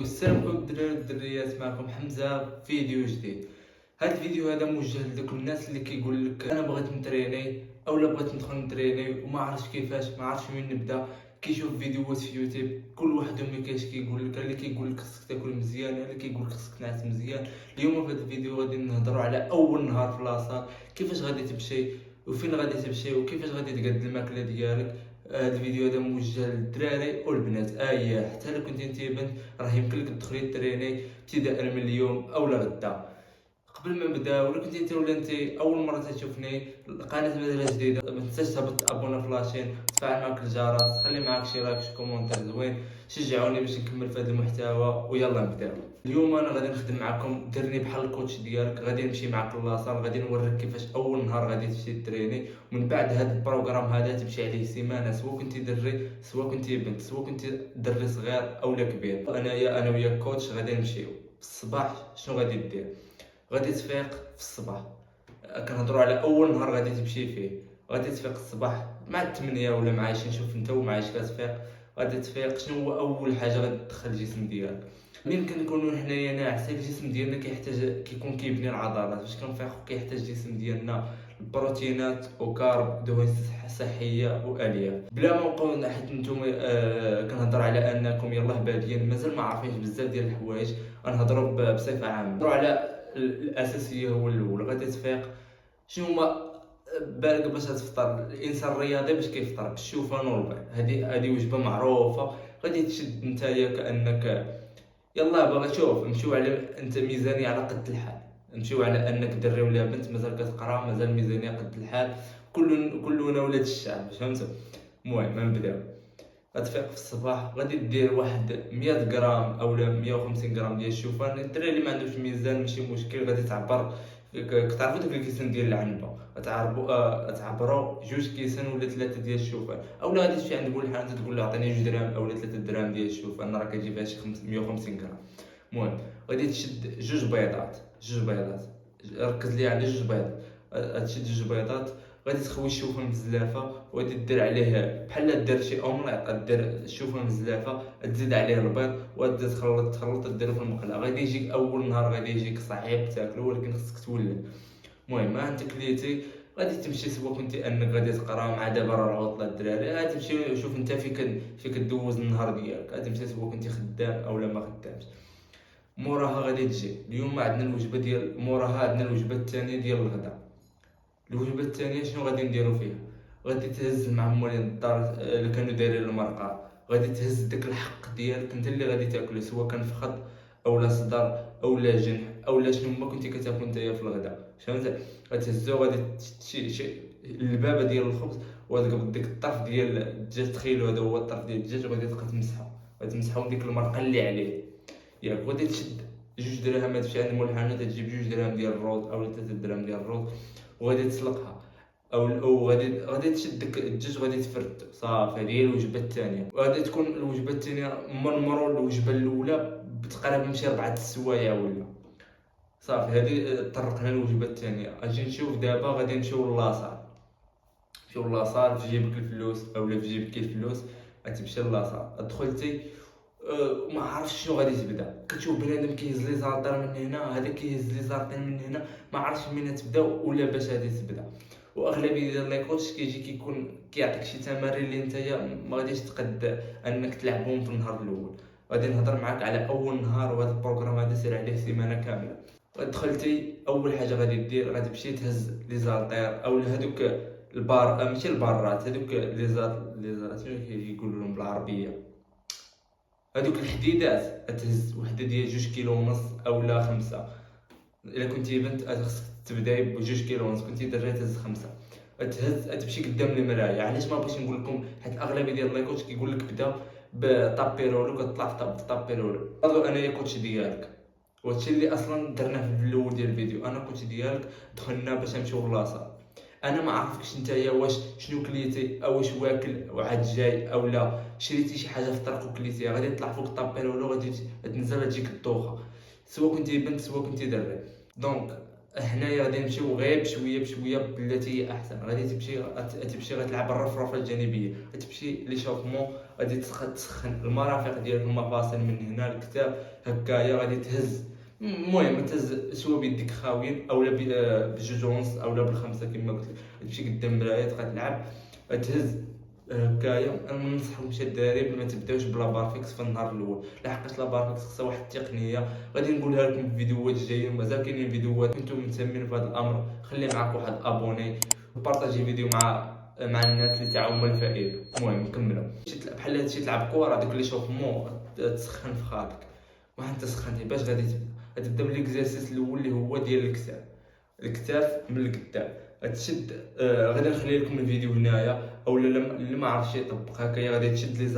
السلام عليكم الدراري والدريات، معكم حمزه في فيديو جديد. هذا الفيديو هذا موجه لذوك الناس اللي كيقول لك انا بغيت نتريني اولا بغيت ندخل نتريني وما عرفتش كيفاش، ما عرفتش وين نبدا. كيشوف فيديوهات في يوتيوب كل واحد ملي كيقول لك، اللي كيقول لك خصك تاكل مزيان، اللي كيقول لك خصك تنعس مزيان. اليوم في هذا الفيديو غادي نهضروا على اول نهار في لاصال، كيفاش غادي تمشي وفين غادي تمشي وكيفاش غادي تقاد الماكله ديالك. هذا الفيديو هذا موجه للدراري والبنات، حتى الا كنتي انت بنت راه يمكن لك تدخلي تريني ابتداء من اليوم اولا غدا. قبل ما نبدا، ولا كنتي انت ولا انت اول مره تشوفني القناه مازال جديده، ما تنساش تهبط ابونا في لاشين، تفاعل معك الجرس، خلي معك شي لايك شي كومونتير زوين، شجعوني باش نكمل في هذا المحتوى ويلا نبداو. اليوم انا غادي نخدم معكم، ديرني بحال الكوتش ديالك، غادي نمشي معك للاصال، غادي نوريك كيفاش اول نهار غادي تمشي تريني. ومن بعد هذا البروغرام هذا تمشي عليه سيمانه، سواء كنتي دري سواء كنتي بنت سواء كنتي دري صغير اولا كبير. انا وياك كوتش غادي نمشيو في الصباح. شنو غادي دير؟ غادي تفيق في الصباح، كنهضروا على اول نهار غادي تمشي فيه. غادي تفيق الصباح مع 8 ولا مع 20، شوف انت ومع اش كتفيق. غادي تفيق، شنو هو اول حاجه غادي تدخل الجسم ديالك؟ ملي كنكونوا حنايا ناعسين الجسم ديالنا كيحتاج، كيكون كيبني العضلات. باش كنفيقوا كيحتاج الجسم ديالنا البروتينات وكارب، دهون صحيه والياف. بلا ما نبقاو حيت نتوما كنهضر على انكم يلاه بادين مازال ما عارفينش بزاف ديال الحوايج. غنهضروا بصفه عامه، نهضروا على الاساسيه. هو الاول غادي تفيق، شنو هما بالك باش تفطر؟ الانسان الرياضي باش كيفطر بالشوفان والبيض، هذه وجبه معروفه. غادي تشد نتايا كانك يلا باغي تشوف، نمشيو على انت ميزانيه على قد الحال، نمشيو على انك دري ولا بنت مازال كتقرا، مازال ميزانيه قد الحال، كلنا ولاد الشعب، فهمتوا؟ المهم نبداو. غتفيق في الصباح، غادي دير واحد 100 غرام اولا 150 غرام ديال الشوفان. الدراري اللي ما عندوش ميزان ماشي مشكل، غادي تعبر. كتعرفوا داك الكيسان ديال العنبه، تعبروا 2 كيسان ولا 3 ديال الشوفان. اولا غادي تمشي عند مول الحانوت تقول له عطيني 2 درهم اولا 3 دراهم ديال الشوفان، راه كتجي فيها شي 150 غرام. المهم غادي تشد 2 بيضات. ركز لي على 2 بيضات. غتشد 2 بيضات، غادي تخوي الشوفان بزلافه وغادي دير عليه بحال دير شي اومليط. غدير الشوفان بزلافه، تزيد عليه البيض وغادي تخلط ديرو في المقله. غادي يجيك اول نهار غادي يجيك صعيب تاكلو، ولكن خصك تولد. المهم انت كليتي، غادي تمشي سوا كنتي انك غادي تقرا مع دابا راه العطله الدراري. غادي تمشي شوف انت فيك دوز النهار ديالك. غادي تمشي سوا كنتي خدام اولا ما خدامش. موراها غادي تجي اليوم عندنا الوجبه ديال موراها، عندنا الوجبه الثانيه ديال الغداء. الوجبه الثانيه شنو غادي نديرو فيها؟ غادي تهز مع مولين الدار اللي كانوا دايرين المرقه، غادي تهز داك الحق ديالك انت اللي غادي تاكله، سواء كان فخذ اولا صدر اولا جنح اولا شنو ما كنتي كتاكل نتايا في الغداء، فهمت؟ غتهزو غادي شي البابه ديال الخبز، وغادي ديك الطرف ديال الدجاج، تخيلوا هذا هو الطرف ديال الدجاج، وغادي تبقى تمسحو. غادي تمسحو بديك المرقه اللي عليه ياك. غادي تشد 2 دراهم، تمشي عند مول الحانوت تجيب 2 دراهم ديال الروز اولا 3 دراهم ديال الروز، وغادي تسلقها. او غادي تشد داك الدجاج وغادي تفرد. صافي هذه هي الوجبه الثانيه. وغادي تكون الوجبه الثانيه مرمرو الوجبه الاولى بتقريبا شي 4 السوايع ولا. صافي هذه طرقنا الوجبه الثانيه. اجي نشوف دابا غادي نمشيو لاصال. في جيبك الفلوس اولا في جيبك الفلوس، غتمشي لاصال. دخلتي ما عرفتش شنو غادي تبدا. كتشوف بنادم كيهز لي زالطير من هنا، هذا كيهز لي زالطير من هنا، ما عرفتش منين تبدا ولا باش غادي تبدا. واغلبيه ديال لي كوتش كيكون كيعطيك شي تمارين اللي نتايا ما غاديش تقد انك تلعبهم في النهار الاول. غادي نهضر معاك على اول نهار، وهذا البروغرام غادي يسير عليه سيمانه كامله. دخلتي اول حاجه غادي دير، غادي تمشي تهز لي زالطير اولا هذوك البار، ماشي البارات، هذوك لي زالط شنو كيقولوا لهم بالعربيه، هذوك الحديدات. تهز وحده ديال 2 كيلو ونص اولا 5. الا كنتي بنت خصك تبداي ب2 كيلو ونص، كنتي دري تهز 5. تمشي قدام المرايه. علاش ما بغيتش نقول لكم؟ حيت اغلبيه ديال لي كوتش كيقول لك بدا بطابيرولو، كتطلع في طابيرولو. انايا كوتش ديالك، وهادشي اللي اصلا درناه في الاول ديال الفيديو. انا كوتش ديالك، دخلنا باش نمشيو للاصال. انا ما عرفتكش نتايا واش شنو كليتي او واش واكل وعاد جاي اولا شريتي شي حاجه في الطريق وكليتيها. غادي تطلع فوق الطابيرولو، غادي تنزل تجيك الدوخه، سواء كنتي بنت سواء كنتي دري. دونك هنايا غادي نمشيو غير بشويه بشويه بالتي هي احسن. غادي تمشي غتلعب الرفرفه الجانبيه، غتمشي لي شوفمون، غادي تسخن المرافق ديالك، المفاصل من هنا الكتاب هكايا، غادي تهز. المهم تهز شويه بيديك خاويين اولا بجوج ونص اولا بالخمسه كما قلت لك. تمشي قدام المرايه غتلعب، تهز هكايا. انا ما ننصحكمش الدراري ما تبداوش بلا بارفيكس في النهار الاول، لحقاش لا بارفيكس خصها واحد التقنيه غادي نقولها لكم في الفيديوهات الجايين. مازال كاينين فيديوهات كنتم مهتمين في هذا الامر، خلي معاك واحد ابوني وبارطاجي فيديو مع الناس اللي تاعهم الفائده. المهم نكملوا. تلعب بحال هادشي، تلعب كره داك اللي شوفمون تسخن في خاطرك. واحد تسخنتي باش غادي تبدا بالاكزرسيس الاول اللي هو ديال الكتاف من القدام. تشد غادي نخلي لكم الفيديو هنايا، او اللي ما عرفش يطبق هكايا غادي تشد لي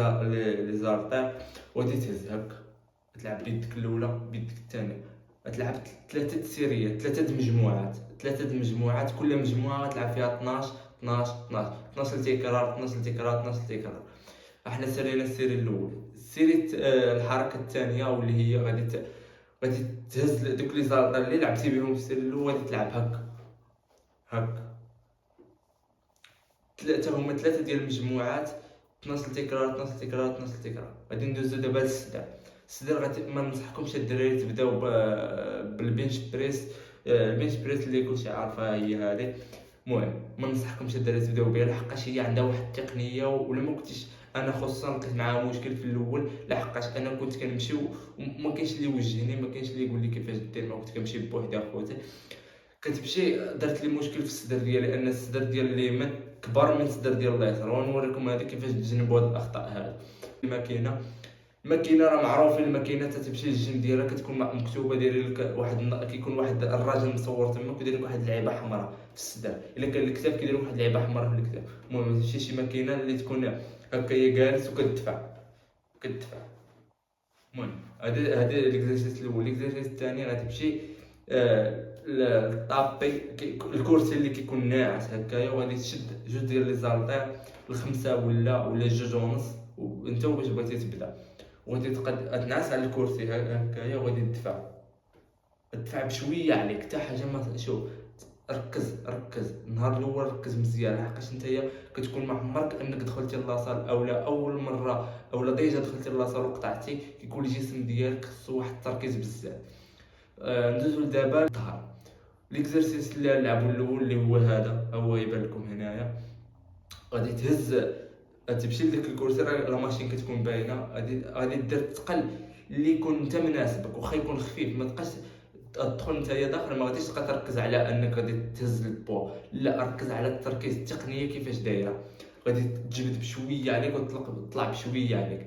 زارطير وغادي تهز هكا. تلعب بيدك الاولى بيدك الثانيه، تلعب ثلاثه سيريات، ثلاثه مجموعات، كل مجموعه غتلعب فيها 12 12 12 12 تكرار 12 تكرار 12 تكرار. احنا سالينا السيري الاول. السيري الحركه الثانيه واللي هي غادي تهز دوك لي زارطير اللي لعبتي بهم في السيري الاول، غادي تلعب هكا هما ثلاثه ديال المجموعات، 12 تكرار 12 تكرار 12 تكرار. غادي ندوزو دابا للسدر. ما ننصحكمش الدراري تبداو بالبنش بريس. البنش بريس اللي كلشي عارفها هي هذه. المهم ما ننصحكمش الدراري تبداو بها، لحقاش هي عندها واحد التقنيه، ولا ما كنتش انا خصوصا لقيت معاها مشكل في الاول، لحقاش انا كنت كنمشي وما كاينش اللي يوجهني، ما كاينش اللي يقول لي كيفاش دير. ما كنت كنمشي بوحدي اخوتي، كتمشي درت لي مشكل في الصدر ديالي، لان الصدر ديال اليمين كبر من الصدر ديال اليسار. ونوريكم هذه كيفاش تجنبوا هذه الاخطاء هذه. الماكينه راه معروفين، الماكينه تتمشي للجنب ديالها كتكون مكتوبه، داير لك كيكون واحد الراجل مصور تما كيدير لك واحد اللعيبه حمراء في الصدر. الا كان الكتاب كيدير لك واحد اللعيبه حمراء في الكتاب. المهم تمشي شي ماكينه اللي تكون هكايا جالس وكتدفع. المهم هذا الاكزرسيس الاول. الاكزرسيس الثاني غتمشي الطابي الكرسي اللي كيكون ناعس هكايا، وغادي تشد جوج ديال لي زالطير الخمسه ولا جوج ونص، وانت باش بغيتي تبدا وغادي تنعس على الكرسي هكايا، وغادي تدفع بشويه عليك حتى حاجه. ما شوف، ركز النهار الاول، ركز مزيان، لحقاش نتايا كتكون ما عمرك انك دخلتي لاصال اولا اول مره اولا ديجا دخلتي لاصال وقطعتي، كيكون الجسم ديالك خصو واحد التركيز بزاف. ندوزو لدابا الظهر. ليكزرسيس اللي نلعبو الاول اللي هو هذا، هو يبان لكم هنايا. غادي تمشي لديك الكرسي، راه لا ماشين كتكون باينه. غادي دير الثقل اللي يكون انت مناسبك، واخا يكون خفيف ما تبقاش تدخل نتايا داخل. ما غاديش تبقى تركز على انك غادي تهز البو، لا ركز على التركيز التقنيه كيفاش دايره. غادي تجبد بشويه عليك وتطلع بشويه عليك.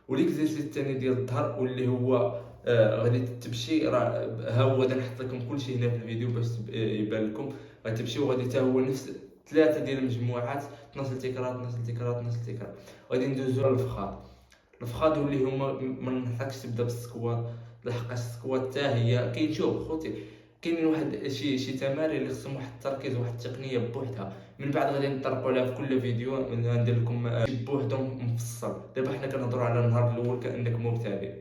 وليكزرسيس الثاني ديال الظهر واللي هو غادي تمشي، راه ها هو غادي نحط لكم كلشي هنا في الفيديو باش يبان لكم. غتمشي وغادي حتى هو نفس ثلاثه ديال المجموعات، 12 تكرار 12 تكرار 12 تكرار. غادي ندوزو للفخاد واللي هما ما ننصحكش تبدا بالسكوات، لحقاش السكوات حتى هي كاين. شوف خوتي، كاينين واحد شي تمارين اللي خصهم واحد التركيز واحد التقنيه بوحدها. من بعد غادي نطرقوا عليها في كل فيديو، ندير لكم بوحدهم مفصل. دابا حنا كنهضروا على النهار الاول كانك مبتدئ.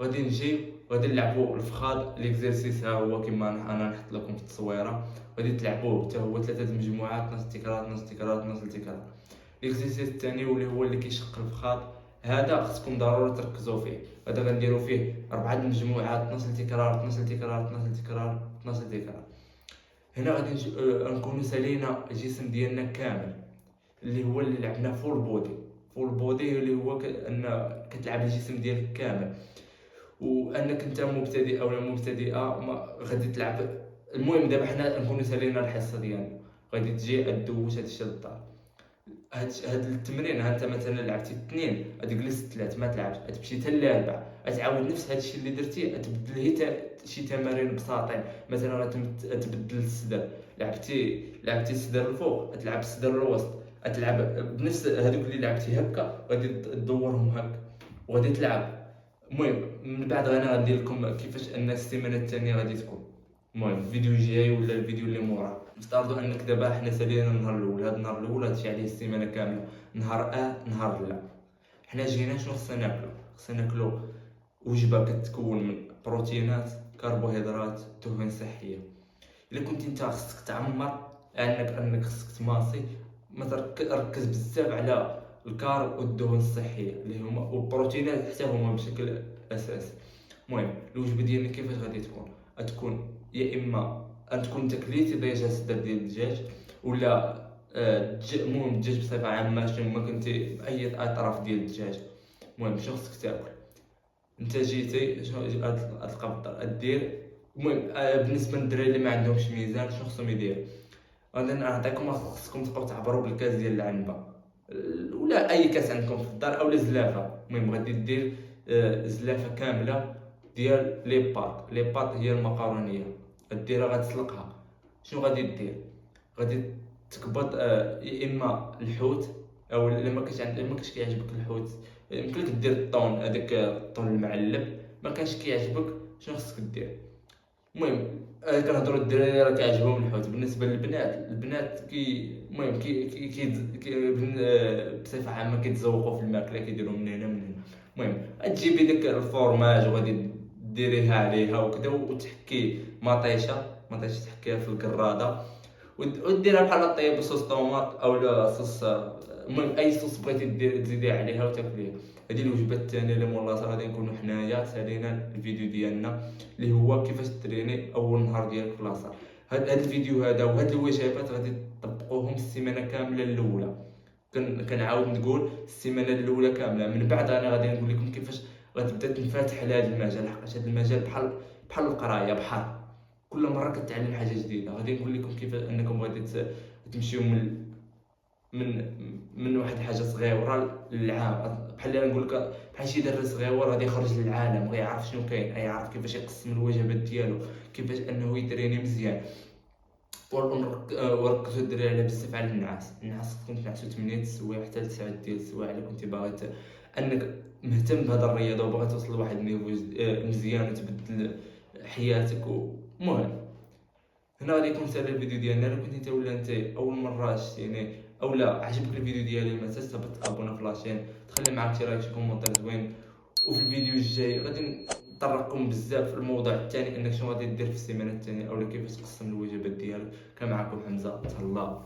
غادي غادي نلعبوا الفخاد. ليكزرسيس ها هو كما انا نحط لكم في التصويره. غادي تلعبوه حتى هو ثلاثه مجموعات، 12 تكرار 12 تكرار 12 تكرار. ليكزرسيس الثاني واللي هو اللي كيشق الفخاد، هذا خصكم ضروري تركزوا فيه. هذا غنديروا فيه 4 مجموعات، 12 تكرار 12 تكرار 12 تكرار 12 تكرار. هنا غادي نكونوا سالينا الجسم ديالنا كامل، اللي هو اللي لعبنا فول بودي اللي هو ان كتلعب الجسم ديالك كامل. وانك انت مبتدئ او لا مبتدئه ما غادي تلعب. المهم دابا حنا نكونوا سالينا الحصه ديالنا، غادي تجي ادوش هادشي للدار. هاد التمرين انت مثلا لعبتي اثنين غادي جلست ثلاث ما تلعبش، غتمشي حتى للاربع غتعاود نفس هادشي اللي درتي، تبدل هي شي تمارين بساطين. مثلا غتبدل الصدر، لعبتي الصدر الفوق تلعب الصدر الوسط، تلعب بنفس هذوك اللي لعبتي هكا، غادي تدورهم هكا وغادي تلعب. المهم من بعد انا غندير لكم كيفاش ان السيمانه الثانيه غادي تكون. المهم الفيديو الجاي ولا الفيديو اللي موراه نفترضوا انك دابا حنا سالينا النهار الاول. هذا النهار الاول هادشي عليه السيمانه كامله، نهار نهار لا. حنا جينا شنو خصنا ناكلو وجبه كتكون من بروتينات، كربوهيدرات، دهون صحيه. الا كنت انت خصك تعمر انك خصك تماصي، ما ركز بزاف على الكارب والدهون الصحيه اللي هما والبروتينات حتى هما بشكل اساسي. المهم الوجبه ديالنا كيفاش غادي تكون يا اما تكون تكليتي دجاج صدر ديال الدجاج، ولا المهم الدجاج بصفه عامه شنو ما كنتي باي اطراف ديال الدجاج. المهم شنو خصك تاكل انت جيتي شنو غتلقى بالدار دير. المهم بالنسبه للدراري اللي ما عندهمش ميزان شنو خصهم يديروا؟ غادي نعطيكم، خصكم تبقاو تعبروا بالكاس ديال العنبه ولا اي كاس عندكم في الدار اولا زلافه. المهم غادي دير زلافه كامله ديال لي باط هي المقرونيه، غديرها غتسلقها. شنو غادي دير؟ غادي تكبط يا اما الحوت، او الا ما كانش كيعجبك الحوت يمكن لك دير الطون، هذاك الطون المعلب. ما كانش كيعجبك شنو خصك دير؟ المهم كنهضروا الدراري راه كيعجبهم الحوت. بالنسبه للبنات، البنات المهم بصفه عامه كيتذوقوا في الماكله، كيديروا من هنا من هنا. المهم غتجيبي ديك الفورماج وغادي ديريها عليها وكذا، وتحكي مطيشه تحكيها في الكراده وديرها بحال طيب صوص طوماط اولا صوص، المهم اي صوص بغيتي تزيديها عليها وتاكليها. هذه الوجبه الثانيه اللي مولاتها غادي نكونوا حنايا سالينا الفيديو ديالنا اللي هو كيفاش تريني اول نهار ديالك في لاصال. هذا الفيديو هذا وهاد الوجبات غادي تطبقوهم السيمانه كامله الاولى. كنعاود نقول السيمانه الاولى كامله، من بعد انا غادي نقول لكم كيفاش غتبدا تنفتح لهذا المجال، حقاش هذا المجال بحال القرايه، بحال كل مره كتعلم حاجه جديده. غادي نقول لكم كيف انكم غادي تمشيو من واحد الحاجه صغيره للعام، بحال اللي نقول لك بحال شي دري صغير غادي يخرج للعالم غيعرف شنو كاين، غيعرف كيفاش يقسم الوجبات ديالو، كيفاش انه يتريني مزيان. وركزوا الدراري على بزاف على النعاس خصكم تنعسوا 8 السوايع حتى 9 ديال السوايع الا كنتي باغي انك مهتم بهذا الرياضه وباغي توصل لواحد النيفو مزيان وتبدل حياتك. المهم هنا غادي يكون سالا الفيديو ديالنا. الا كنتي انت ولا انت اول مره شتيني اولا عجبك الفيديو ديالي، ما تنساش تابونا في لاشين، تخلي معاك شي لايك شي كومونتير زوين. وفي الفيديو الجاي غادي نطرقكم بزاف في الموضوع الثاني، انك شنو غادي دير في السيمانه الثانيه اولا كيفاش تقسم الوجبات ديالك. كان معكم حمزه، تهلا.